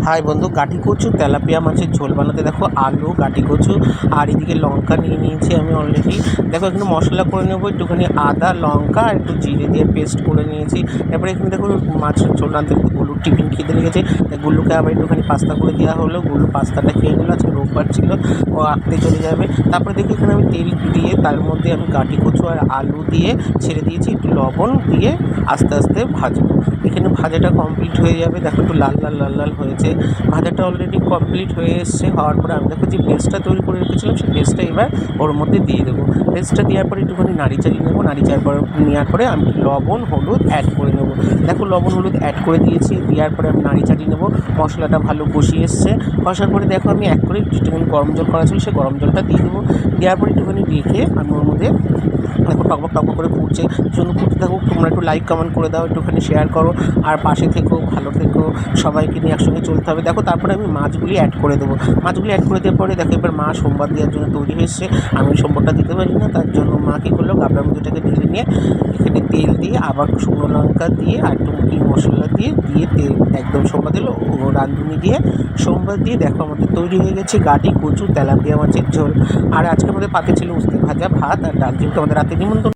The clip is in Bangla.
হাই বন্ধু, গাটি কচু তেলাপিয়া মাছের ঝোল বানাতে দেখো আলু, গাটি কচু আর এদিকে লঙ্কা নিয়ে নিয়েছি আমি অলরেডি। দেখো এখানে মশলা করে নেবো, একটুখানি আদা, লঙ্কা আর একটু জিরে দিয়ে পেস্ট করে নিয়েছি। এরপরে এখানে দেখো মাছের ঝোল রাঁধতে গুল্লুর টিফিন খিদে লেগেছে, তাই গুল্লুকে আবার একটুখানি পাস্তা করে দেওয়া হলো। গুল্লু পাস্তাটা খেয়ে নিল, আজকে রোববার ছিল, ও আঁকতে চলে যাবে। তারপরে দেখি এখানে আমি তেল দিয়ে তার মধ্যে আমি গাটি কচু আর আলু দিয়ে ছেড়ে দিয়েছি, একটু লবণ দিয়ে আস্তে আস্তে ভাজবো। এখানে ভাজাটা কমপ্লিট হয়ে যাবে, দেখো একটু লাল লাল লাল লাল হয়েছে। ভাজাটা অলরেডি কমপ্লিট হয়ে এসছে। হওয়ার পরে আমি দেখো যে পেস্টটা তৈরি করে রেখেছিলাম, সেই পেস্টটা এবার ওর মধ্যে দিয়ে দেবো। পেস্টটা দেওয়ার পরে একটুখানি নাড়ি চাড়িয়ে নেবো। নাড়ি চাড়ার নেওয়ার পরে আমি লবণ হলুদ অ্যাড করে নেবো। দেখো লবণ হলুদ অ্যাড করে দিয়েছি, দেওয়ার পরে আমি নাড়ি চাড়িয়ে নেবো। মশলাটা ভালো কষিয়ে এসছে। কষার পরে দেখো আমি এক করে একটুখানি গরম জল করা ছিল, সেই গরম জলটা দিয়ে দেবো। দেওয়ার পরে একটুখানি রেখে আমি ওর মধ্যে দেখো টকবক টকবক করে ফুটছে, জন্য ফুটতে থাকুক। তোমরা একটু লাইক কমেন্ট করে দাও, একটুখানি শেয়ার করো, আর পাশে থেকেও, ভালো থেকেও, সবাইকে নিয়ে একসঙ্গে চলতে হবে। দেখো তারপরে আমি মাছগুলি অ্যাড করে দেবো। মাছগুলি অ্যাড করে দেওয়ার পরে দেখো এবার মা সোমবার দেওয়ার জন্য তৈরি হয়ে এসছে। আমি সোমবারটা দিতে পারি না, তার জন্য মা কী করলো, গাবড়ার মধ্যেটাকে ঢেলে নিয়ে এখানে তেল দিয়ে আবার শুকনো লঙ্কা দিয়ে আর একটু মুখি মশলা দিয়ে তেল একদম সোমবার দিল, ও রাঁধুনি দিয়ে সোমবার দিয়ে দেখো আমাদের তৈরি হয়ে গেছে গাটি কচু তেলাপিয়া মাছের ঝোল। আর আজকে আমাদের পাতে ছিল উস্তে ভাজা, ভাত আর ডাল। যেহেতু আমাদের রাতে নিমন্ত্রণ।